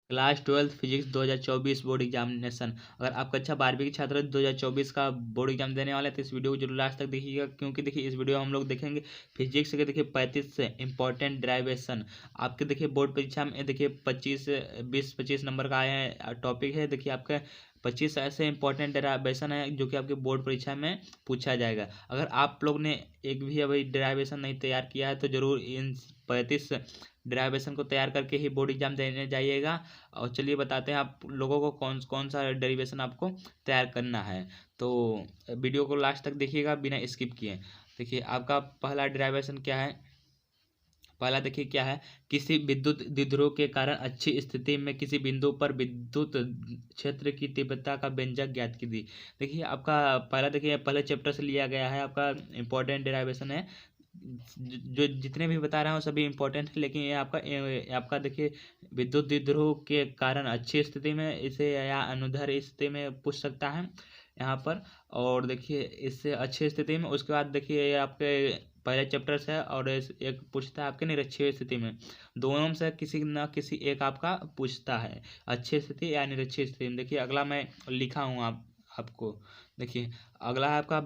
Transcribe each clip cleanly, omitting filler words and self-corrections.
Class 12th physics 2024 board examination. अगर आप कक्षा 12वीं के छात्र 2024 का बोर्ड एग्जाम देने वाले हैं तो इस वीडियो को जरूर लास्ट तक देखिएगा, क्योंकि देखिए इस वीडियो में हम लोग देखेंगे फिजिक्स के देखिए 35 इंपॉर्टेंट डेरिवेशन। आपके देखिए बोर्ड परीक्षा में देखिए 20-25 नंबर का आया है टॉपिक है। देखिए आपका 25 ऐसे इंपॉर्टेंट डेरिवेशन है जो कि आपके बोर्ड परीक्षा में पूछा जाएगा। अगर आप लोग ने एक भी अभी डेरिवेशन नहीं तैयार किया है तो जरूर इन 35 डेरिवेशन को तैयार करके ही बोर्ड एग्जाम देने जाइएगा। और चलिए बताते हैं आप लोगों को कौन कौन सा डेरिवेशन आपको तैयार करना है। तो वीडियो को लास्ट तक देखिएगा बिना स्किप किए। देखिए आपका पहला डेरिवेशन क्या है। पहला देखिए क्या है, किसी विद्युत द्विध्रुव के कारण अच्छी स्थिति में किसी बिंदु पर विद्युत क्षेत्र की तीव्रता का व्यंजक ज्ञात कीजिए। देखिए आपका पहला देखिए पहले चैप्टर से लिया गया है, आपका इंपॉर्टेंट डेरिवेशन है। जो जितने भी बता रहा हूँ सभी इंपॉर्टेंट है, लेकिन ये आपका देखिए विद्युत द्विध्रुव के कारण अच्छी स्थिति में इसे या अनुदैर्ध्य स्थिति में पूछ सकता है यहाँ पर। और देखिए इससे अच्छी स्थिति में, उसके बाद देखिए ये आपके पहले चैप्टर से है और एक पूछता है आपके निरक्षीय स्थिति में। दोनों में से किसी न किसी एक आपका पूछता है, अच्छी स्थिति या निरक्षीय स्थिति में। देखिए अगला मैं लिखा हूँ आपको। देखिए अगला है आपका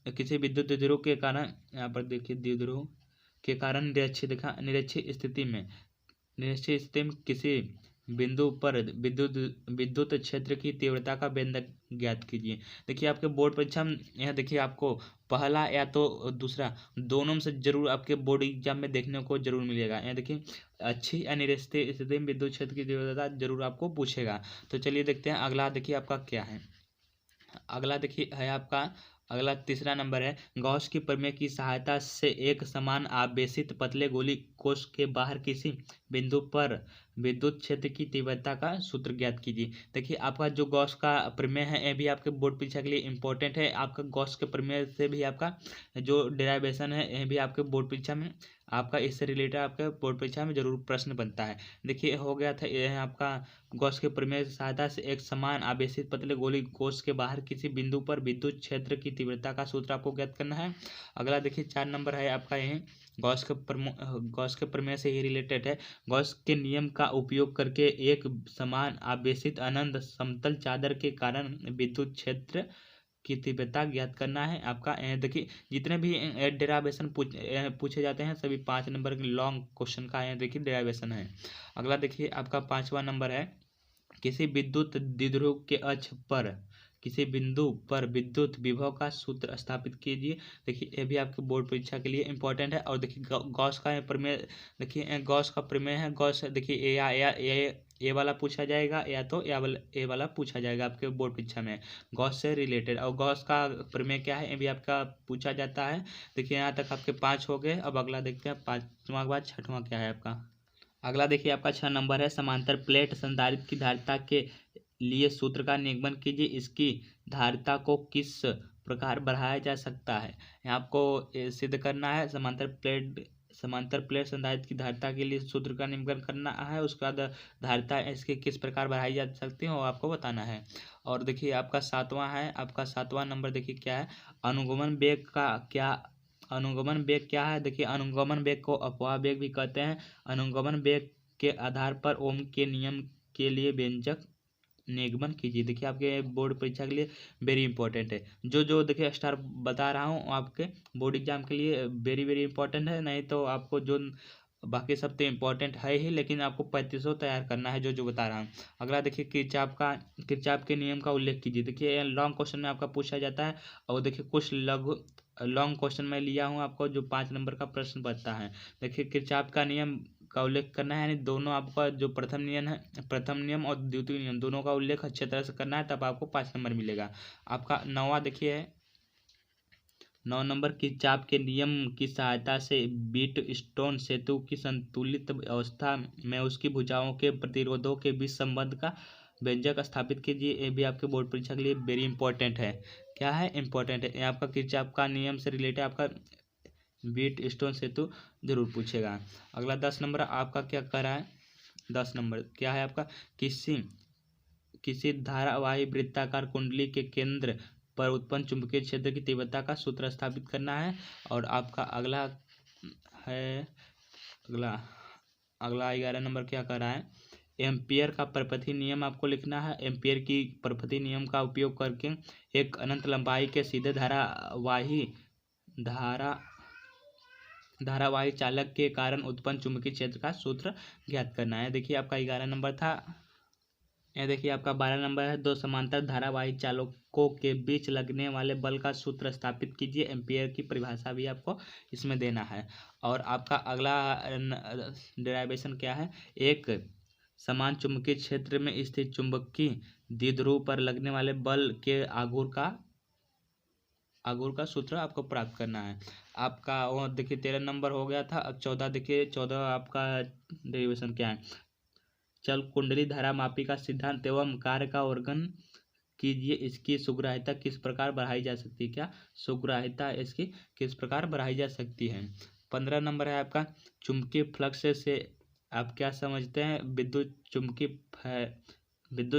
किसी विद्युत द्विध्रुव के कारण, यहाँ पर देखिए द्विध्रुव के कारण निरक्षीय स्थिति में किसी बिंदु पर विद्युत विद्युत क्षेत्र की तीव्रता का व्यंजक ज्ञात कीजिए। देखिए आपके बोर्ड परीक्षा में यहाँ देखिए आपको पहला या तो दूसरा दोनों में से जरूर आपके बोर्ड एग्जाम में देखने को जरूर मिलेगा। यहाँ देखिए अच्छी या निरक्षीय स्थिति में विद्युत क्षेत्र की तीव्रता जरूर आपको पूछेगा। तो चलिए देखते हैं अगला देखिए आपका क्या है। अगला देखिए है आपका, अगला तीसरा नंबर है, गॉस की प्रमेय की सहायता से एक समान आवेशित पतले गोली कोश के बाहर किसी बिंदु पर विद्युत क्षेत्र की तीव्रता का सूत्र ज्ञात कीजिए। देखिए आपका जो गॉस का प्रमेय है ये भी आपके बोर्ड परीक्षा के लिए इंपॉर्टेंट है। आपका गॉस के प्रमेय से भी आपका जो डेरिवेशन है ये भी आपके बोर्ड परीक्षा में आपका इससे रिलेटेड आपके बोर्ड परीक्षा में जरूर प्रश्न बनता है। देखिए हो गया था यह आपका गॉस के प्रमेय की सहायता से एक समान आवेशित पतले गोली कोश के बाहर किसी बिंदु पर विद्युत क्षेत्र की तीव्रता का सूत्र आपको ज्ञात करना है। अगला देखिए 4 नंबर है आपका यही गॉस के प्रमेय से ही रिलेटेड है। गॉस के नियम का उपयोग करके एक समान आवेशित अनंत समतल चादर के कारण विद्युत क्षेत्र की तीव्रता ज्ञात करना है आपका। देखिए जितने भी डेरिवेशन पूछे जाते हैं सभी 5 नंबर के लॉन्ग क्वेश्चन का देखिए डेरिवेशन है। अगला देखिए आपका 5वां नंबर है, किसी विद्युत द्विध्रुव के अक्ष पर किसी बिंदु पर विद्युत विभव का सूत्र स्थापित कीजिए। देखिए ये भी आपके बोर्ड परीक्षा के लिए इंपॉर्टेंट है। और देखिए गॉस का प्रमेय, देखिए गॉस का प्रमेय है। गॉस देखिए ए वाला पूछा जाएगा या तो ए वाला पूछा जाएगा आपके बोर्ड परीक्षा में गॉस से रिलेटेड। और गॉस का प्रमेय क्या है ये भी आपका पूछा जाता है। देखिए यहाँ तक आपके 5 हो गए। अब अगला देखते हैं 5वां के बाद 6वां क्या है आपका। अगला देखिए आपका 6 नंबर है, समांतर प्लेट संधारित्र की धारिता के लिए सूत्र का निगमन कीजिए। इसकी धारिता को किस प्रकार बढ़ाया जा सकता है। यहाँ आपको सिद्ध करना है समांतर प्लेट संधारित्र की धारिता के लिए सूत्र का निगमन करना है। उसके बाद धारिता इसके किस प्रकार बढ़ाई जा सकती है वो आपको बताना है। और देखिए आपका 7वां है, आपका 7वां नंबर देखिए क्या है, अनुगमन वेग क्या है। देखिए अनुगमन वेग को अपवाह वेग भी कहते हैं। अनुगमन वेग के आधार पर ओम के नियम के लिए व्यंजक निगमन कीजिए। देखिए आपके बोर्ड परीक्षा के लिए वेरी इंपॉर्टेंट है। जो देखिए स्टार बता रहा हूँ आपके बोर्ड एग्जाम के लिए वेरी वेरी इंपॉर्टेंट है। नहीं तो आपको जो बाकी सब तो इम्पोर्टेंट है ही, लेकिन आपको 3500 तैयार करना है जो जो बता रहा हूँ। अगला देखिए किरचॉफ के नियम का उल्लेख कीजिए। देखिए लॉन्ग क्वेश्चन में आपका पूछा जाता है। और देखिए कुछ लघु लॉन्ग क्वेश्चन में लिया हूँ आपको जो 5 नंबर का प्रश्न बनता है। देखिए किरचॉफ का नियम का उल्लेख करना है, यानी दोनों आपका जो प्रथम नियम और द्वितीय नियम दोनों का उल्लेख अच्छे तरह से करना है, तब आपको 5 नंबर मिलेगा। आपका 9वां देखिए है, 9 नंबर किरचॉफ के नियम की सहायता से बीट स्टोन सेतु की संतुलित अवस्था में उसकी भुजाओं के प्रतिरोधों के बीच संबंध का व्यंजक स्थापित कीजिए। ये भी आपके बोर्ड परीक्षा के लिए वेरी इंपॉर्टेंट है। क्या है इंपॉर्टेंट है, ये आपका किरचॉफ का नियम से रिलेटेड आपका बीट स्टोन सेतु जरूर पूछेगा। अगला 10 नंबर आपका क्या कह रहा है। 10 नंबर क्या है आपका, किसी धारावाही वृत्ताकार कुंडली के केंद्र पर उत्पन्न चुंबकीय क्षेत्र की तीव्रता का सूत्र स्थापित करना है। और आपका अगला है, अगला 11 नंबर क्या कर रहा है, एम्पियर का परपथी नियम आपको लिखना है। एम्पियर की परपथी नियम का उपयोग करके एक अनंत लंबाई के सीधे धारावाही चालक के कारण उत्पन्न चुंबकीय क्षेत्र का सूत्र ज्ञात करना है। देखिए आपका 11 नंबर था। यह देखिए आपका 12 नंबर है। दो समांतर धारावाही चालकों के बीच लगने वाले बल का सूत्र स्थापित कीजिए। एम्पियर की परिभाषा भी आपको इसमें देना है। और आपका अगला डेरिवेशन क्या है? एक समान चुंबकीय क्षेत्र में स्थित चुंबकीय द्विध्रुव पर लगने वाले बल के आघूर्ण का सूत्र आपको प्राप्त करना है। आपका वो देखिए 13 नंबर हो गया था। अब 14 देखिए, 14 आपका डेरिवेशन क्या है? चल कुंडली धारामापी का सिद्धांत एवं कार्य का वर्णन कीजिए। इसकी सुग्राह्यता किस प्रकार बढ़ाई जा सकती है? क्या सुग्राह्यता इसकी किस प्रकार बढ़ाई जा सकती है? 15 नंबर है आपका चुंबकीय फ्लक्स से आप क्या समझते हैं? विद्युत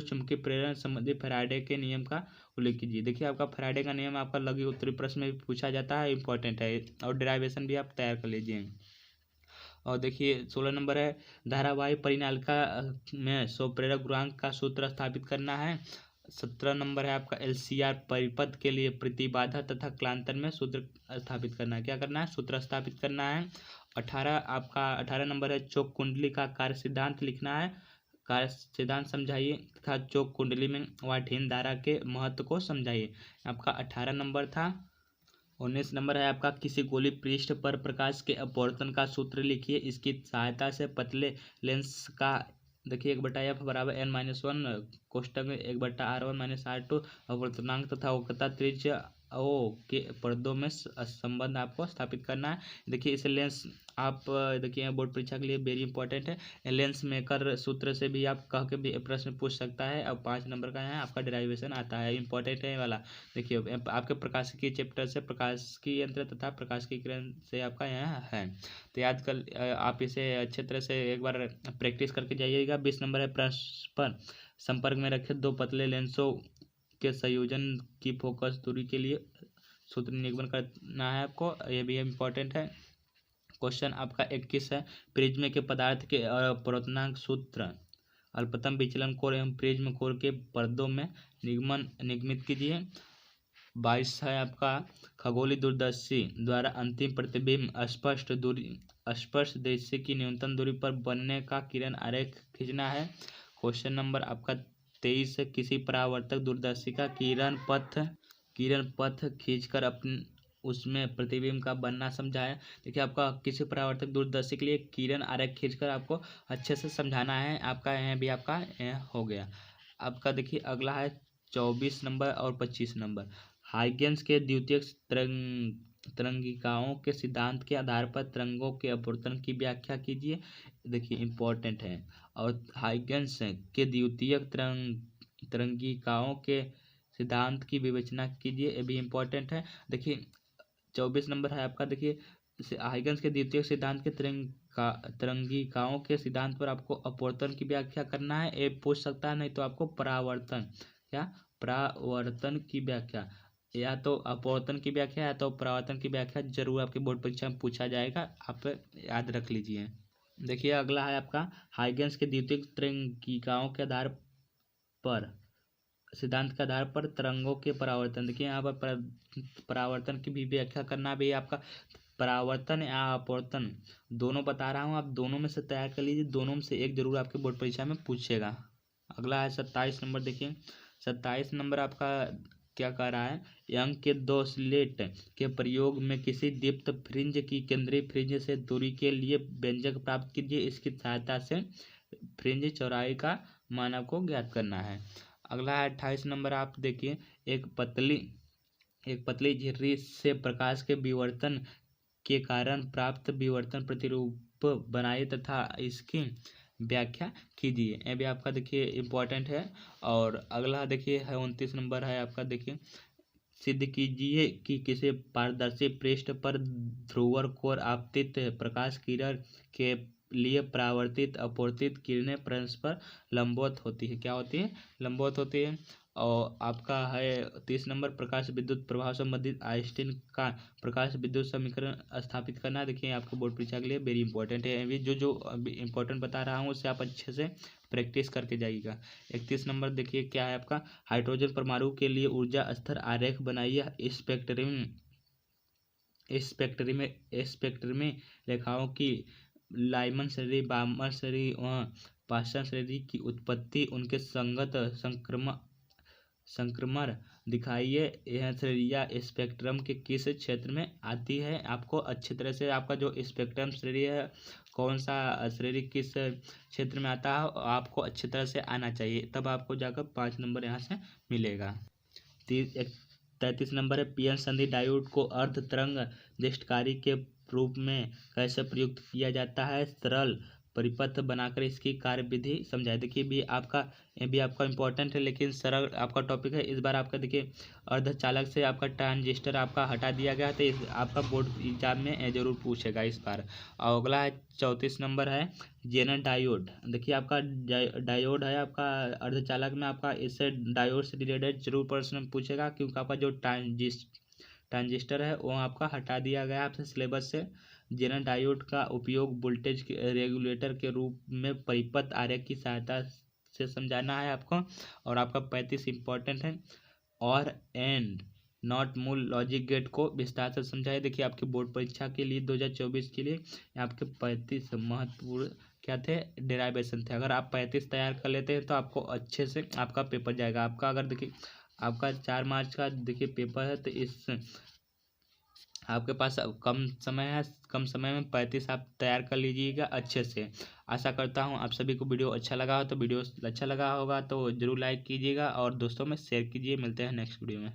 चुंबकीय प्रेरण संबंधी फैराडे के नियम का उल्लेख कीजिए। देखिए आपका फैराडे का नियम आपका लघु उत्तरी प्रश्न में भी पूछा जाता है, इंपॉर्टेंट है, और डेरिवेशन भी आप तैयार कर लीजिए। और देखिए 16 नंबर है धारावाही परिनालिका में स्वप्रेरक गुणांक का सूत्र स्थापित करना है। 17 नंबर है आपका LCR परिपथ के लिए प्रतिबाधा तथा क्लांतर में सूत्र स्थापित करना है। क्या करना है? सूत्र स्थापित करना है। 18 नंबर है चौक कुंडली का कार्य सिद्धांत लिखना है। कार्य सिद्धांत समझाइए तथा चौक कुंडली में वाटहीन धारा के महत्व को समझाइए। आपका 18 नंबर था। 19 नंबर है आपका किसी गोली पृष्ठ पर प्रकाश के अपवर्तन का सूत्र लिखिए। इसकी सहायता से पतले लेंस का देखिए 1/f बराबर n-1 कोष्टक में 1/r1-r2 अपवर्तनांक तथा वक्रता त्रिज्या ओ के पर्दों में संबंध आपको स्थापित करना है। देखिए इस लेंस आप देखिए बोर्ड परीक्षा के लिए वेरी इंपॉर्टेंट है। लेंस मेकर सूत्र से भी आप कह के भी प्रश्न पूछ सकता है। अब 5 नंबर का है आपका डेरिवेशन आता है, इंपॉर्टेंट है वाला। देखिए आपके प्रकाशिकी चैप्टर से प्रकाशिकी यंत्र तथा प्रकाशिकी किरण से आपका यहाँ है, तो याद कर आप इसे अच्छे तरह से एक बार प्रैक्टिस करके जाइएगा। 20 नंबर है परस्पर संपर्क में रखे दो पतले लेंसों के संयोजन की फोकस दूरी के लिए सूत्र निगमन करना है आपको, ये भी इम्पोर्टेंट है। क्वेश्चन आपका 21 है प्रिज्म के पदार्थ के अपवर्तनांक सूत्र अल्पतम विचलन कोण एवं प्रिज्म कोण के पर्दों में निगमित कीजिए। 22 है आपका खगोलीय दूरदर्शी द्वारा अंतिम प्रतिबिंब स्पर्श दृश्य की न्यूनतम दूरी पर बनने का किरण आरेख खींचना है। क्वेश्चन नंबर आपका 23 है किसी परावर्तक दूरदर्शी का किरण पथ खींचकर अपने उसमें प्रतिबिंब का बनना समझाया। देखिए आपका किसी परावर्तक दूरदर्शी के लिए किरण आरेख खींचकर आपको अच्छे से समझाना है। आपका यह भी आपका हो गया। आपका देखिए अगला है 24 नंबर और 25 नंबर हाइगेंस के द्वितीयक तरंगिकाओं के सिद्धांत के आधार पर तरंगों के अपवर्तन की व्याख्या कीजिए। देखिए इंपॉर्टेंट है। और हाइगेंस के द्वितीयक तरंगिकाओं के सिद्धांत की विवेचना कीजिए, ये भी इम्पोर्टेंट है। देखिए 24 नंबर है आपका देखिए हाइगेंस के द्वितीयक सिद्धांत के तरंगिकाओं के सिद्धांत पर आपको अपवर्तन की व्याख्या करना है। ये पूछ सकता है, नहीं तो आपको परावर्तन की व्याख्या, या तो अपवर्तन की व्याख्या या तो परावर्तन की व्याख्या जरूर आपके बोर्ड परीक्षा में पूछा जाएगा, आप याद रख लीजिए। देखिए अगला है आपका हाइगेंस के द्वितीयक तरंगिकाओं के आधार पर सिद्धांत के आधार पर तरंगों के परावर्तन। देखिए यहाँ पर परावर्तन की भी व्याख्या करना भी आपका परावर्तन या अपवर्तन दोनों बता रहा हूँ, आप दोनों में से तैयार कर लीजिए, दोनों में से एक जरूर आपके बोर्ड परीक्षा में पूछेगा। अगला है 27 नंबर। देखिए 27 नंबर आपका क्या कह रहा है यंग के दो स्लेट के प्रयोग में किसी दीप्त फ्रिंज की केंद्रीय फ्रिंज से दूरी के लिए व्यंजक प्राप्त कीजिए। इसकी सहायता से फ्रिंज चौड़ाई का मान आपको ज्ञात करना है। अगला है 28 नंबर। आप देखिए एक पतली झिर्री से प्रकाश के विवर्तन के कारण प्राप्त विवर्तन प्रतिरूप बनाइए तथा इसकी व्याख्या कीजिए, ये भी आपका देखिए इम्पोर्टेंट है। और अगला देखिए है 29 नंबर है आपका देखिए सिद्ध कीजिए कि किसी पारदर्शी पृष्ठ पर ध्रुवर कोर आपतित प्रकाश किरण के लिए परावर्तित अपवर्तित किरणें परस्पर लंबवत होती है। क्या होती है? लंबवत होती है। और आपका है 30 नंबर प्रकाश विद्युत प्रभाव संबंधित आइंस्टीन का प्रकाश विद्युत समीकरण स्थापित करना। देखिए आपके बोर्ड परीक्षा के लिए वेरी इंपॉर्टेंट है। अभी जो इम्पोर्टेंट बता रहा हूँ उससे आप अच्छे से प्रैक्टिस करके जाइएगा। 31 नंबर देखिए क्या है आपका, हाइड्रोजन परमाणु के लिए ऊर्जा स्तर आरेख बनाइए। स्पेक्ट्रम में रेखाओं की लाइमन श्रेणी, बामर श्रेणी व पास्टन श्रेणी की उत्पत्ति, उनके संगत संक्रमण दिखाइए। यह श्रेणियाँ स्पेक्ट्रम के किस क्षेत्र में आती है। आपको अच्छी तरह से आपका जो स्पेक्ट्रम श्रेणी है, कौन सा श्रेणी किस क्षेत्र में आता है, आपको अच्छी तरह से आना चाहिए, तब आपको जाकर 5 नंबर यहाँ से मिलेगा। 33 नंबर है, पीएन संधि डायोड को अर्ध तरंग दृष्टिकारी के रूप में कैसे प्रयुक्त किया जाता है। सरल परिपथ बनाकर इसकी कार्यविधि समझाए। देखिए ये भी आपका इंपॉर्टेंट है, लेकिन सरल आपका टॉपिक है। इस बार आपका देखिए अर्धचालक से आपका ट्रांजिस्टर आपका हटा दिया गया, तो आपका बोर्ड एग्जाम में जरूर पूछेगा इस बार। और अगला है 34 नंबर है, जेनर डायोड। देखिए आपका डायोड है आपका अर्धचालक में, आपका इससे डायोड से रिलेटेड जरूर प्रश्न पूछेगा, क्योंकि आपका जो ट्रांजिस्टर है वो आपका हटा दिया गया आपसे सिलेबस से। जेनर डायोड का उपयोग वोल्टेज रेगुलेटर के रूप में परिपथ आरेख की सहायता से समझाना है आपको। और आपका 35 इंपॉर्टेंट है, और एंड नॉट मूल लॉजिक गेट को विस्तार से समझाइए। देखिए आपकी बोर्ड परीक्षा के लिए 2024 के लिए आपके 35 महत्वपूर्ण क्या थे, डेराइवेशन थे। अगर आप 35 तैयार कर लेते हैं तो आपको अच्छे से आपका पेपर जाएगा। आपका अगर देखिए आपका 4 मार्च का देखिए पेपर है, तो इस आपके पास कम समय है, कम समय में 35 आप तैयार कर लीजिएगा अच्छे से। आशा करता हूँ आप सभी को वीडियो अच्छा लगा हो, तो वीडियो अच्छा लगा होगा तो ज़रूर लाइक कीजिएगा और दोस्तों में शेयर कीजिए। मिलते हैं नेक्स्ट वीडियो में।